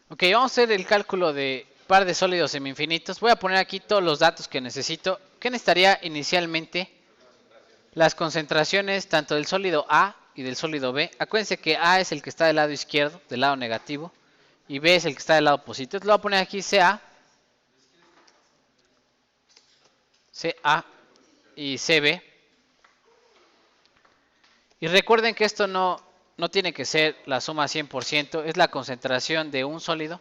Ok, vamos a hacer el cálculo de par de sólidos semi-infinitos. Voy a poner aquí todos los datos que necesito. ¿Qué necesitaría inicialmente? Las concentraciones tanto del sólido A y del sólido B. Acuérdense que A es el que está del lado izquierdo, del lado negativo, y B es el que está del lado positivo. Entonces lo voy a poner aquí CA, CA y CB. Y recuerden que esto no tiene que ser la suma 100%, es la concentración de un sólido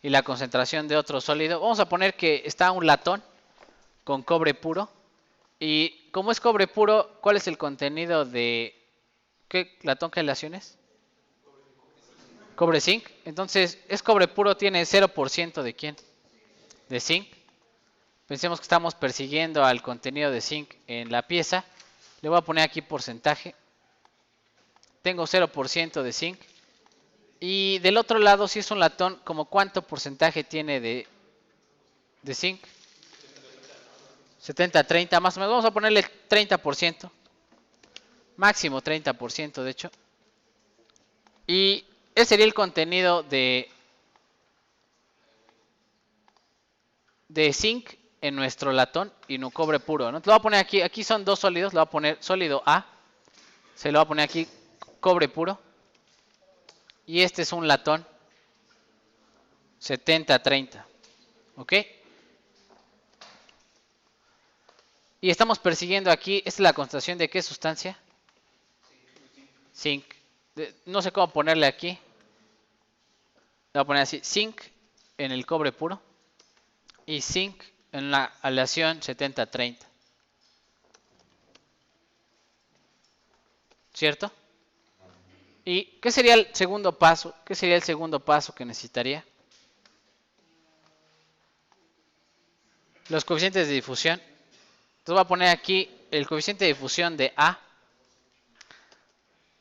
y la concentración de otro sólido. Vamos a poner que está un latón con cobre puro. Y como es cobre puro, ¿cuál es el contenido de qué latón, qué aleaciones? Cobre zinc. Entonces, es cobre puro, tiene 0% de quién? De zinc. Pensemos que estamos persiguiendo al contenido de zinc en la pieza. Le voy a poner aquí porcentaje. Tengo 0% de zinc. Y del otro lado, si es un latón, ¿como cuánto porcentaje tiene de zinc? 70-30, más o menos. Vamos a ponerle 30%. Máximo 30%, de hecho. Y ese sería el contenido de zinc en nuestro latón y no cobre puro, ¿no? Lo voy a poner aquí. Aquí son dos sólidos. Le voy a poner sólido A. Se lo voy a poner aquí cobre puro. Y este es un latón 70-30. ¿Ok? Y estamos persiguiendo aquí. Esta es la concentración de qué sustancia? Zinc. No sé cómo ponerle aquí. Le voy a poner así. Zinc en el cobre puro. Y zinc en la aleación 70-30. ¿Cierto? ¿Y qué sería el segundo paso? ¿Qué sería el segundo paso que necesitaría? Los coeficientes de difusión. Entonces voy a poner aquí el coeficiente de difusión de A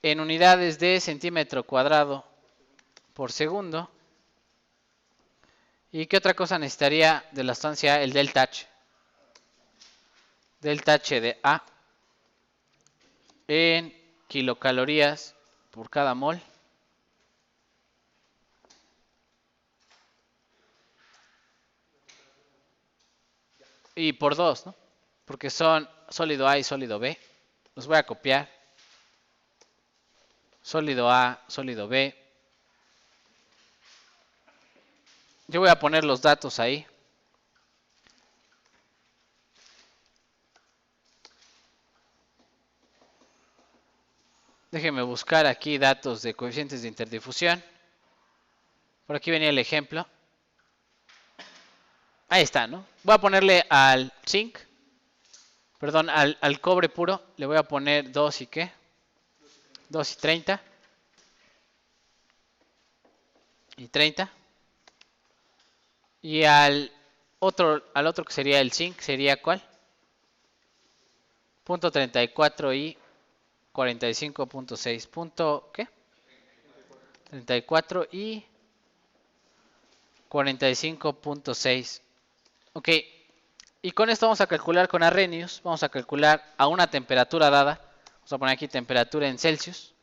en unidades de centímetro cuadrado por segundo. ¿Y qué otra cosa necesitaría de la sustancia A? El delta H. Delta H de A en kilocalorías por cada mol. Y por 2, ¿no? Porque son sólido A y sólido B. Los voy a copiar. Sólido A, sólido B. Yo voy a poner los datos ahí. Déjenme buscar aquí datos de coeficientes de interdifusión. Por aquí venía el ejemplo. Ahí está, ¿no? Voy a ponerle al zinc, perdón, al cobre puro, le voy a poner 2 y qué? 2 y 30. Y 30. Y al otro que sería el zinc, ¿sería cuál? Punto 34 y 45.6. Punto, ¿qué? 34 y 45.6. Ok. Y con esto vamos a calcular con Arrhenius. Vamos a calcular a una temperatura dada. Vamos a poner aquí temperatura en Celsius.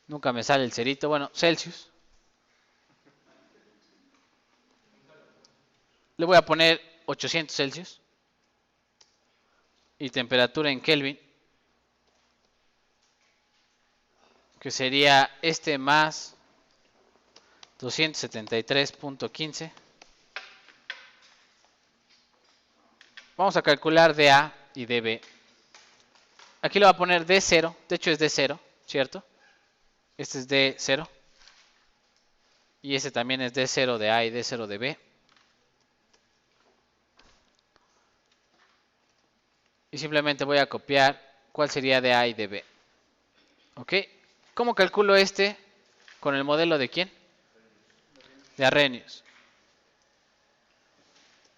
Nunca me sale el cerito. Bueno, Celsius. Le voy a poner 800 Celsius. Y temperatura en Kelvin. Que sería este más 273.15. Vamos a calcular dA y dB. Aquí le voy a poner D0. De hecho es D0, ¿cierto? Este es D0. Y este también es D0 de A y D0 de B. Y simplemente voy a copiar cuál sería de A y de B. ¿Ok? ¿Cómo calculo este con el modelo de quién? De Arrhenius.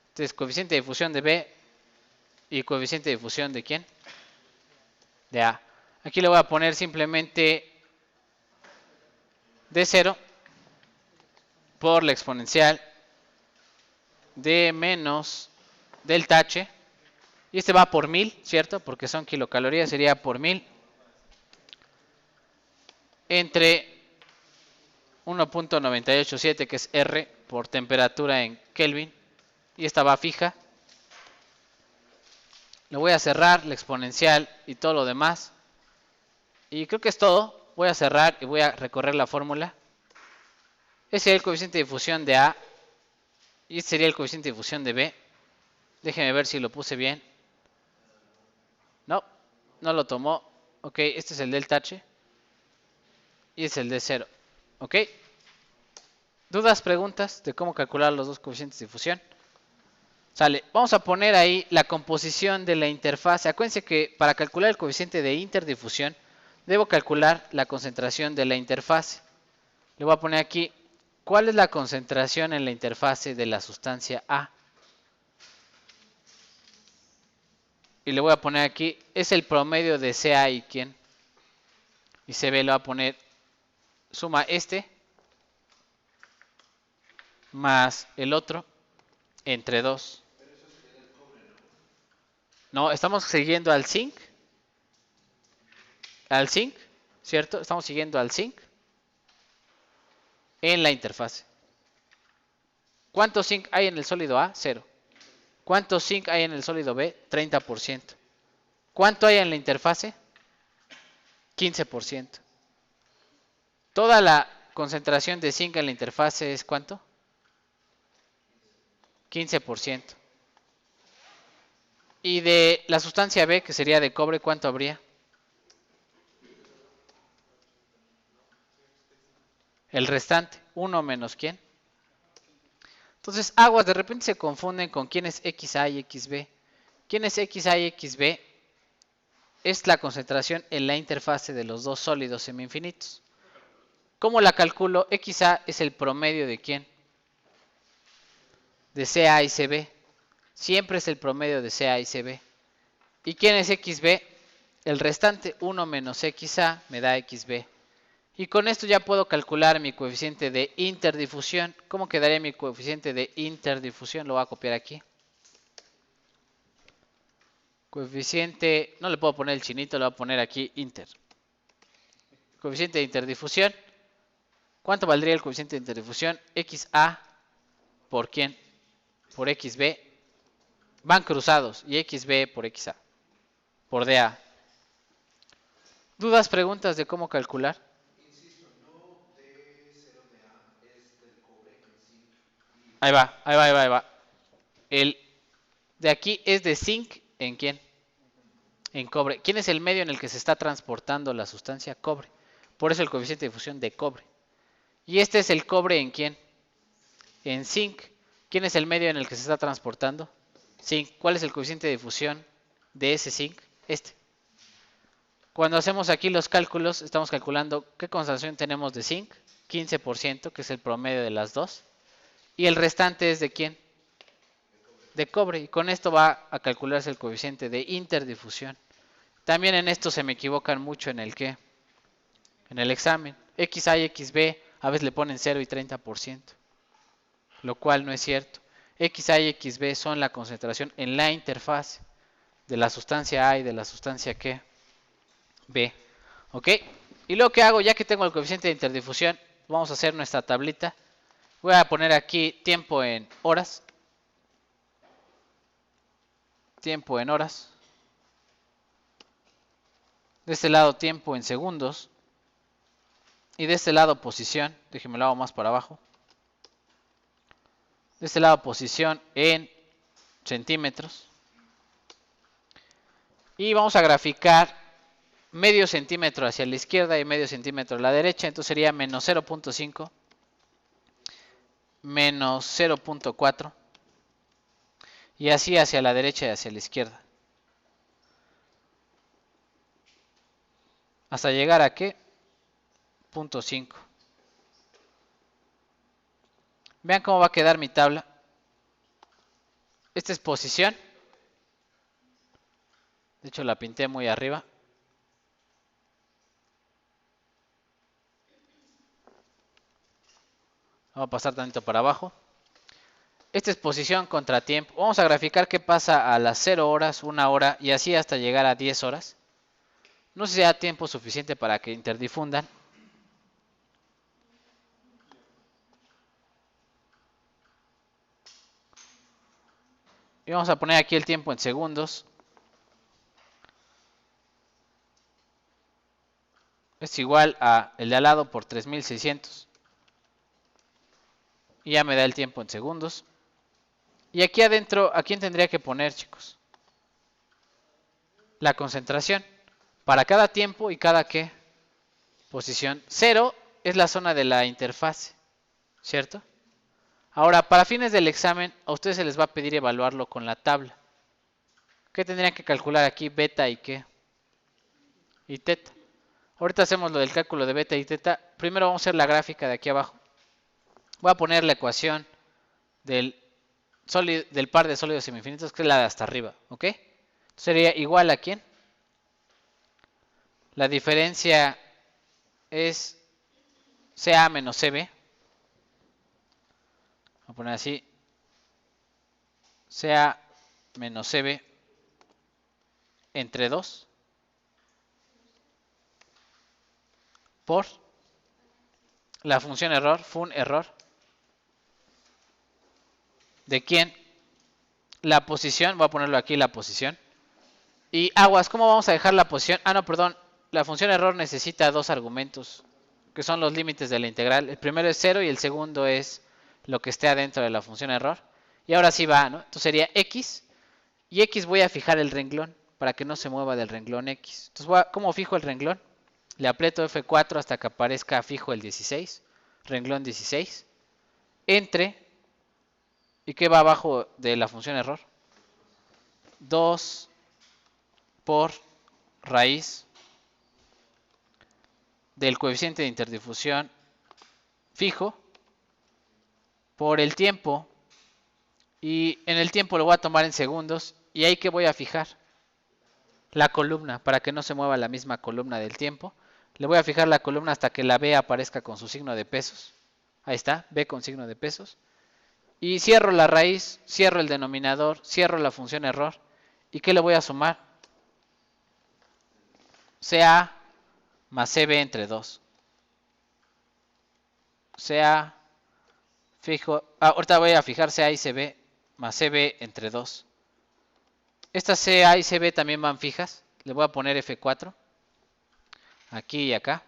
Entonces, coeficiente de difusión de B y coeficiente de difusión de quién? De A. Aquí le voy a poner simplemente D0 por la exponencial de menos delta H. Y este va por 1000, ¿cierto? Porque son kilocalorías, sería por 1000. Entre 1.987, que es R por temperatura en Kelvin. Y esta va fija. Le voy a cerrar la exponencial y todo lo demás. Y creo que es todo. Voy a cerrar y voy a recorrer la fórmula. Ese sería el coeficiente de difusión de A. Y este sería el coeficiente de difusión de B. Déjenme ver si lo puse bien. No, no lo tomó. Ok, este es el delta H. Y este es el D0. Ok. ¿Dudas, preguntas de cómo calcular los dos coeficientes de difusión? Sale, vamos a poner ahí la composición de la interfase. Acuérdense que para calcular el coeficiente de interdifusión, debo calcular la concentración de la interfase. Le voy a poner aquí, ¿cuál es la concentración en la interfase de la sustancia A? Y le voy a poner aquí, es el promedio de CA y quién. Y CB le voy a poner, suma este, más el otro, entre 2. No, estamos siguiendo al zinc. Al zinc, ¿cierto? Estamos siguiendo al zinc en la interfase. ¿Cuánto zinc hay en el sólido A? 0. ¿Cuánto zinc hay en el sólido B? 30%. ¿Cuánto hay en la interfase? 15%. Toda la concentración de zinc en la interfase es ¿cuánto? 15%. Y de la sustancia B, que sería de cobre, ¿cuánto habría? El restante, 1 menos ¿quién? Entonces, aguas de repente se confunden con quién es XA y XB. ¿Quién es XA y XB? Es la concentración en la interfase de los dos sólidos semiinfinitos. ¿Cómo la calculo? XA es el promedio de ¿quién? De CA y CB. Siempre es el promedio de CA y CB. ¿Y quién es XB? El restante, 1 menos XA me da XB. Y con esto ya puedo calcular mi coeficiente de interdifusión. ¿Cómo quedaría mi coeficiente de interdifusión? Lo voy a copiar aquí. Coeficiente, no le puedo poner el chinito, le voy a poner aquí inter. Coeficiente de interdifusión. ¿Cuánto valdría el coeficiente de interdifusión? XA por quién? Por XB. Van cruzados. Y XB por XA. Por DA. ¿Dudas, preguntas de cómo calcular? Insisto, no D0 de A, es del cobre en zinc. Ahí va, ahí va, ahí va, ahí va. El de aquí es de zinc, ¿en quién? En cobre. ¿Quién es el medio en el que se está transportando la sustancia? Cobre. Por eso el coeficiente de difusión de cobre. ¿Y este es el cobre en quién? En zinc. ¿Quién es el medio en el que se está transportando? Zinc. ¿Cuál es el coeficiente de difusión de ese zinc? Este. Cuando hacemos aquí los cálculos, estamos calculando qué concentración tenemos de zinc. 15%, que es el promedio de las dos. Y el restante es de quién? De cobre. Y con esto va a calcularse el coeficiente de interdifusión. También en esto se me equivocan mucho en el qué. En el examen. XA y XB a veces le ponen 0 y 30%. Lo cual no es cierto. XA y XB son la concentración en la interfaz de la sustancia A y de la sustancia ¿qué? B. ¿Ok? Y lo que hago, ya que tengo el coeficiente de interdifusión, vamos a hacer nuestra tablita. Voy a poner aquí tiempo en horas. Tiempo en horas. De este lado tiempo en segundos. Y de este lado posición. Déjenme lo hago más para abajo. De este lado posición en centímetros. Y vamos a graficar medio centímetro hacia la izquierda y medio centímetro a la derecha. Entonces sería menos 0.5, menos 0.4. Y así hacia la derecha y hacia la izquierda. Hasta llegar a ¿qué? 0.5. Vean cómo va a quedar mi tabla. Esta es posición. De hecho la pinté muy arriba. Vamos a pasar tantito para abajo. Esta es posición contra tiempo. Vamos a graficar qué pasa a las 0 horas, 1 hora y así hasta llegar a 10 horas. No sé si da tiempo suficiente para que interdifundan. Y vamos a poner aquí el tiempo en segundos. Es igual a el de al lado por 3600. Y ya me da el tiempo en segundos. Y aquí adentro, ¿a quién tendría que poner, chicos? La concentración. Para cada tiempo y cada ¿qué? Posición. 0 es la zona de la interfase, ¿cierto? Ahora, para fines del examen, a ustedes se les va a pedir evaluarlo con la tabla. ¿Qué tendrían que calcular aquí? Beta y qué? Y teta. Ahorita hacemos lo del cálculo de beta y teta. Primero vamos a hacer la gráfica de aquí abajo. Voy a poner la ecuación del par de sólidos semifinitos, que es la de hasta arriba, ¿ok? Sería igual a ¿quién? La diferencia es CA menos CB. Voy a poner así. CA menos CB entre 2 por la función error, fun error. ¿De quién? La posición, voy a ponerlo aquí la posición. Y aguas, ¿cómo vamos a dejar la posición? Ah, no, perdón. La función error necesita dos argumentos, que son los límites de la integral. El primero es 0 y el segundo es lo que esté adentro de la función error. Y ahora sí va, ¿no? Entonces sería x. Y x voy a fijar el renglón para que no se mueva del renglón x. Entonces, ¿cómo fijo el renglón? Le aprieto F4 hasta que aparezca fijo el 16. Renglón 16. Entre. ¿Y qué va abajo de la función error? 2 por raíz del coeficiente de interdifusión fijo por el tiempo. Y en el tiempo lo voy a tomar en segundos. ¿Y ahí qué voy a fijar? La columna, para que no se mueva la misma columna del tiempo. Le voy a fijar la columna hasta que la B aparezca con su signo de pesos. Ahí está, B con signo de pesos. Y cierro la raíz, cierro el denominador, cierro la función error. ¿Y qué le voy a sumar? CA más CB entre 2. CA fijo. Ahorita voy a fijar CA y CB más CB entre 2. Estas CA y CB también van fijas. Le voy a poner F4. Aquí y acá.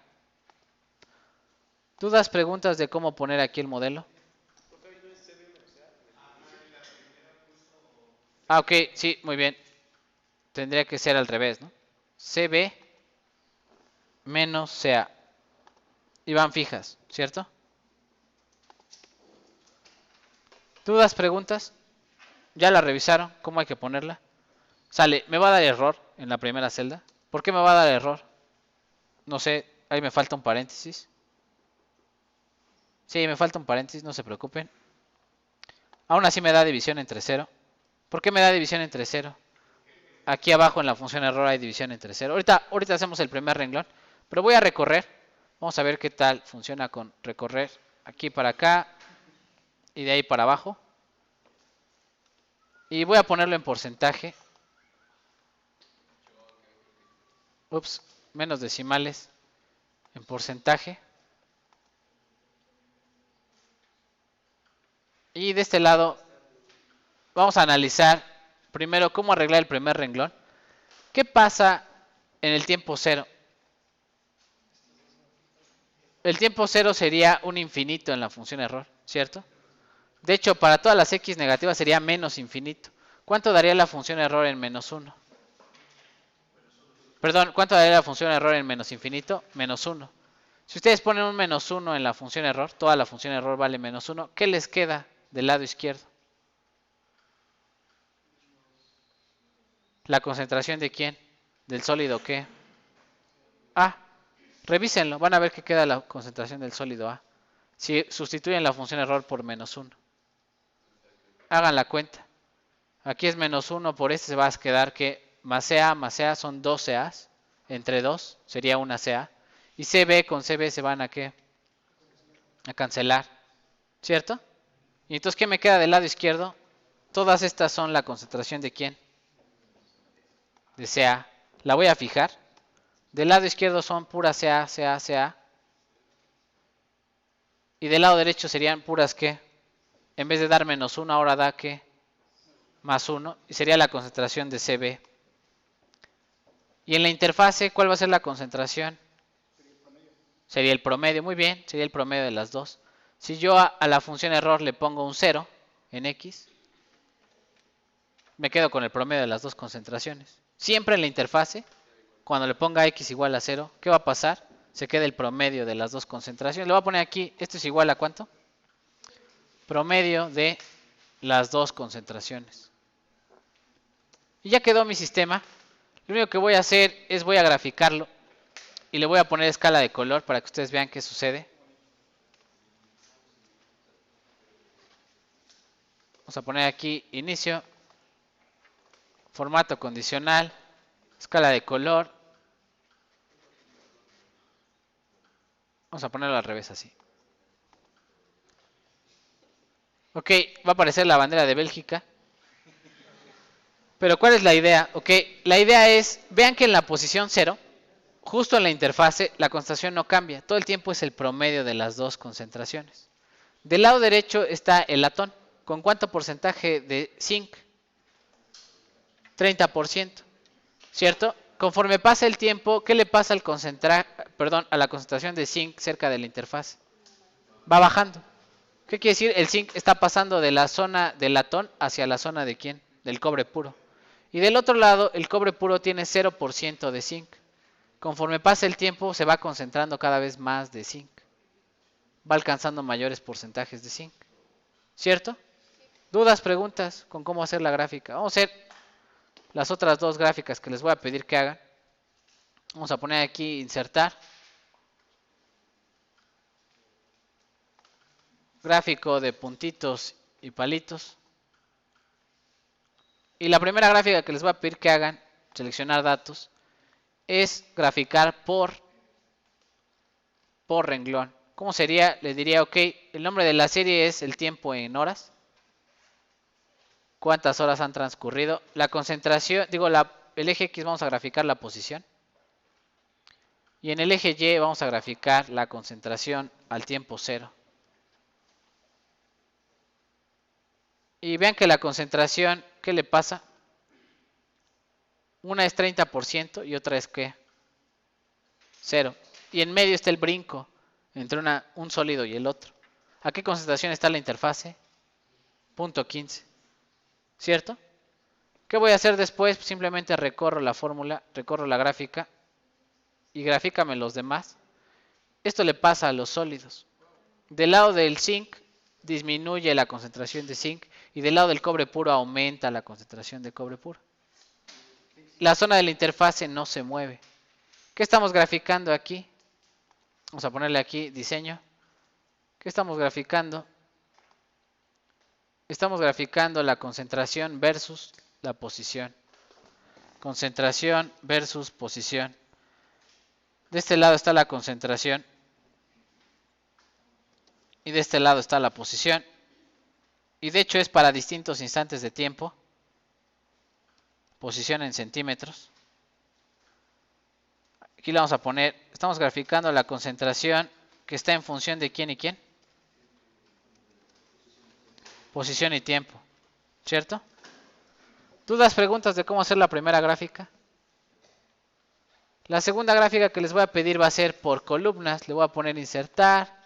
¿Dudas, preguntas de cómo poner aquí el modelo? Ah, ok, sí, muy bien. Tendría que ser al revés, ¿no? CB menos CA. Y van fijas, ¿cierto? ¿Dudas, preguntas? ¿Ya la revisaron? ¿Cómo hay que ponerla? Sale, me va a dar error en la primera celda. ¿Por qué me va a dar error? No sé, ahí me falta un paréntesis. Sí, me falta un paréntesis, no se preocupen. Aún así me da división entre 0. ¿Por qué me da división entre 0? Aquí abajo en la función error hay división entre 0. Ahorita hacemos el primer renglón, pero voy a recorrer. Vamos a ver qué tal funciona con recorrer aquí para acá y de ahí para abajo. Y voy a ponerlo en porcentaje. Ups, menos decimales en porcentaje. Y de este lado vamos a analizar primero cómo arreglar el primer renglón. ¿Qué pasa en el tiempo 0? El tiempo 0 sería un infinito en la función error, ¿cierto? De hecho, para todas las x negativas sería menos infinito. ¿Cuánto daría la función error en menos 1? Perdón, ¿cuánto daría la función error en menos infinito? Menos 1. Si ustedes ponen un menos 1 en la función error, toda la función error vale menos 1, ¿qué les queda del lado izquierdo? ¿La concentración de quién? ¿Del sólido qué? A. Revísenlo, van a ver que queda la concentración del sólido A. Si sustituyen la función error por menos 1. Hagan la cuenta. Aquí es menos 1, por este se va a quedar que más CA son 2 CAs. Entre 2 sería una CA. Y CB con CB se van a ¿qué? A cancelar. ¿Cierto? Y entonces, ¿qué me queda del lado izquierdo? Todas estas son la concentración de ¿quién? De CA. La voy a fijar. Del lado izquierdo son puras CA. Y del lado derecho serían puras ¿qué? En vez de dar menos 1, ahora da ¿qué? más 1 y sería la concentración de CB. Y en la interfase, ¿cuál va a ser la concentración? Sería el promedio, muy bien, sería el promedio de las dos. Si yo a la función error le pongo un 0 en X, me quedo con el promedio de las dos concentraciones. Siempre en la interfase, cuando le ponga X igual a 0, ¿qué va a pasar? Se queda el promedio de las dos concentraciones. Le voy a poner aquí, esto es igual a ¿cuánto? Promedio de las dos concentraciones. Y ya quedó mi sistema. Lo único que voy a hacer es voy a graficarlo y le voy a poner escala de color para que ustedes vean qué sucede. Vamos a poner aquí inicio, formato condicional, escala de color. Vamos a ponerlo al revés así. Ok, va a aparecer la bandera de Bélgica. Pero ¿cuál es la idea? Ok, la idea es, vean que en la posición 0, justo en la interfase, la concentración no cambia. Todo el tiempo es el promedio de las dos concentraciones. Del lado derecho está el latón. ¿Con cuánto porcentaje de zinc? 30%. ¿Cierto? Conforme pasa el tiempo, ¿qué le pasa al a la concentración de zinc cerca de la interfase? Va bajando. ¿Qué quiere decir? El zinc está pasando de la zona del latón hacia la zona de ¿quién? Del cobre puro. Y del otro lado, el cobre puro tiene 0% de zinc. Conforme pasa el tiempo, se va concentrando cada vez más de zinc. Va alcanzando mayores porcentajes de zinc. ¿Cierto? ¿Dudas, preguntas con cómo hacer la gráfica? Vamos a hacer las otras dos gráficas que les voy a pedir que hagan. Vamos a poner aquí insertar. Gráfico de puntitos y palitos. Y la primera gráfica que les voy a pedir que hagan, seleccionar datos, es graficar por renglón. ¿Cómo sería? Les diría, ok, el nombre de la serie es el tiempo en horas. ¿Cuántas horas han transcurrido? La concentración, el eje X vamos a graficar la posición. Y en el eje Y vamos a graficar la concentración al tiempo 0. Y vean que la concentración, ¿qué le pasa? Una es 30% y otra es ¿qué? 0. Y en medio está el brinco entre un sólido y el otro. ¿A qué concentración está la interfase? 0.15. ¿Cierto? ¿Qué voy a hacer después? Simplemente recorro la fórmula, recorro la gráfica y grafícame los demás. Esto le pasa a los sólidos. Del lado del zinc disminuye la concentración de zinc y del lado del cobre puro aumenta la concentración de cobre puro. La zona de la interfase no se mueve. ¿Qué estamos graficando aquí? Vamos a ponerle aquí diseño. ¿Qué estamos graficando? Estamos graficando la concentración versus la posición. Concentración versus posición. De este lado está la concentración. Y de este lado está la posición. Y de hecho es para distintos instantes de tiempo. Posición en centímetros. Aquí le vamos a poner, estamos graficando la concentración que está en función de quién y quién. Posición y tiempo. ¿Cierto? ¿Dudas, preguntas de cómo hacer la primera gráfica? La segunda gráfica que les voy a pedir va a ser por columnas. Le voy a poner insertar.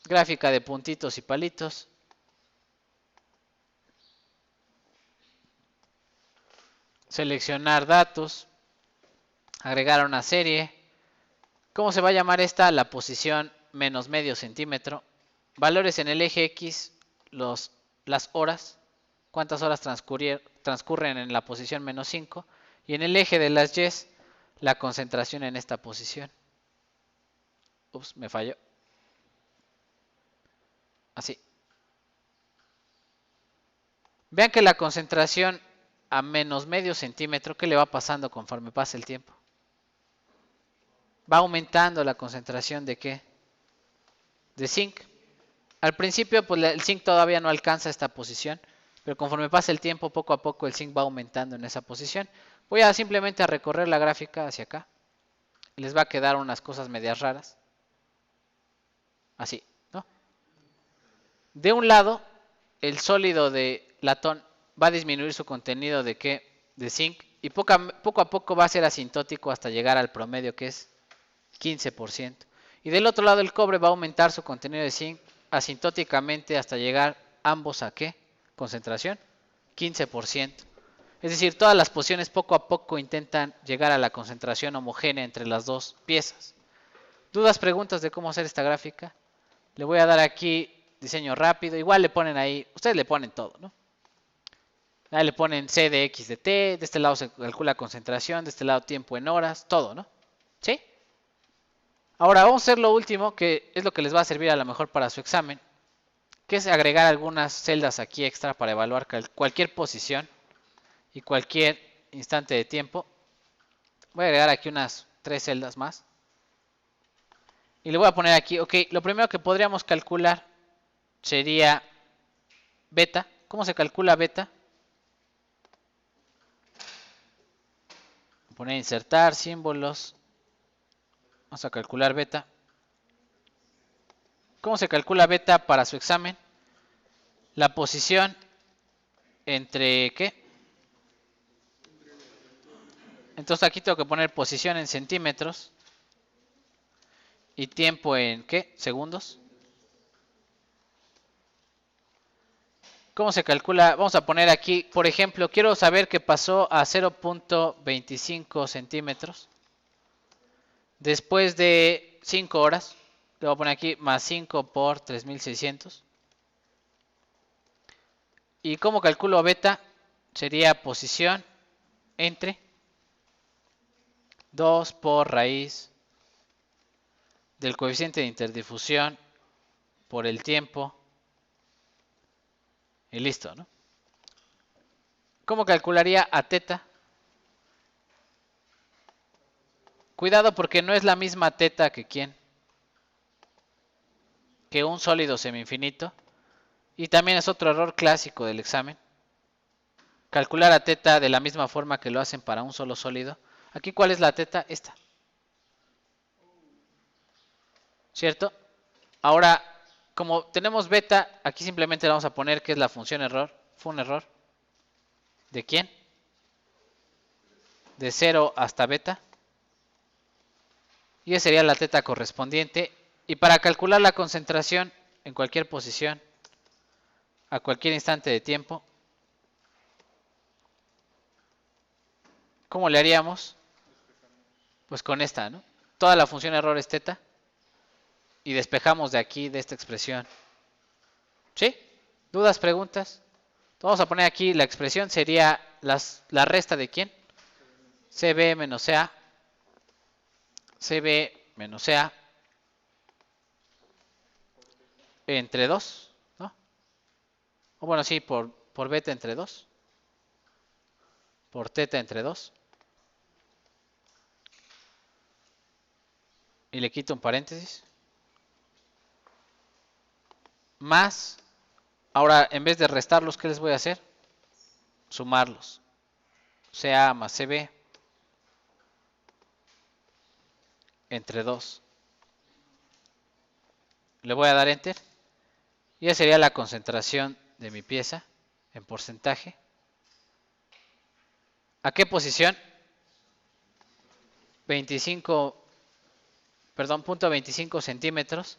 Gráfica de puntitos y palitos. Seleccionar datos. Agregar una serie. ¿Cómo se va a llamar esta? La posición menos medio centímetro. Valores en el eje X, las horas. ¿Cuántas horas transcurren en la posición menos 5? Y en el eje de las Y, la concentración en esta posición. Ups, me falló. Así. Vean que la concentración a menos medio centímetro, ¿qué le va pasando conforme pasa el tiempo? Va aumentando la concentración de ¿qué? De zinc. Al principio, pues el zinc todavía no alcanza esta posición, pero conforme pasa el tiempo, poco a poco el zinc va aumentando en esa posición. Voy a simplemente a recorrer la gráfica hacia acá. Les va a quedar unas cosas medias raras. Así, ¿no? De un lado, el sólido de latón va a disminuir su contenido de ¿qué? De zinc, y poco a poco va a ser asintótico hasta llegar al promedio, que es 15%. Y del otro lado el cobre va a aumentar su contenido de zinc asintóticamente hasta llegar ambos a ¿qué? Concentración 15%. Es decir, todas las posiciones poco a poco intentan llegar a la concentración homogénea entre las dos piezas. ¿Dudas, preguntas de cómo hacer esta gráfica? Le voy a dar aquí diseño rápido. Igual le ponen ahí, ustedes le ponen todo, ¿no? Ahí le ponen C de X de T, de este lado se calcula concentración, de este lado tiempo en horas, todo, ¿no? ¿Sí? Ahora vamos a hacer lo último, que es lo que les va a servir a lo mejor para su examen, que es agregar algunas celdas aquí extra para evaluar cualquier posición y cualquier instante de tiempo. Voy a agregar aquí unas 3 celdas más. Y le voy a poner aquí, ok, lo primero que podríamos calcular sería beta. ¿Cómo se calcula beta? Voy a poner insertar símbolos. Vamos a calcular beta. ¿Cómo se calcula beta para su examen? La posición entre ¿qué? Entonces aquí tengo que poner posición en centímetros y tiempo en ¿qué? Segundos. ¿Cómo se calcula? Vamos a poner aquí, por ejemplo, quiero saber que pasó a 0.25 centímetros después de 5 horas. Le voy a poner aquí más 5 por 3600. ¿Y cómo calculo beta? Sería posición entre 2 por raíz del coeficiente de interdifusión por el tiempo. Y listo, ¿no? ¿Cómo calcularía a teta? Cuidado porque no es la misma teta que ¿quién? Que un sólido semi-infinito. Y también es otro error clásico del examen. Calcular a teta de la misma forma que lo hacen para un solo sólido. Aquí, ¿cuál es la teta? Esta. ¿Cierto? Ahora, como tenemos beta, aquí simplemente le vamos a poner que es la función error. Fue un error. ¿De quién? De 0 hasta beta. Y esa sería la teta correspondiente. Y para calcular la concentración en cualquier posición, a cualquier instante de tiempo, ¿cómo le haríamos? Pues con esta, ¿no? Toda la función error es teta. Y despejamos de aquí, de esta expresión. ¿Sí? ¿Dudas, preguntas? Vamos a poner aquí la expresión, sería la resta de ¿quién? CB menos CA. CB menos CA. Entre 2, ¿no? O bueno, sí, por beta entre 2. Por teta entre 2. Y le quito un paréntesis. Más, ahora en vez de restarlos, ¿qué les voy a hacer? Sumarlos. CA más CB entre 2. Le voy a dar enter. Y esa sería la concentración de mi pieza en porcentaje. ¿A qué posición? 0.25 centímetros.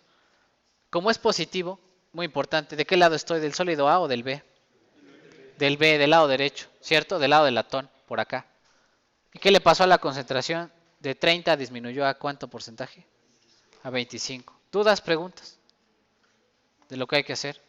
Como es positivo, muy importante, ¿de qué lado estoy? ¿Del sólido A o del B? Del B, del lado derecho, ¿cierto? Del lado del latón, por acá. ¿Y qué le pasó a la concentración? De 30 disminuyó a ¿cuánto porcentaje? A 25. ¿Dudas, preguntas de lo que hay que hacer?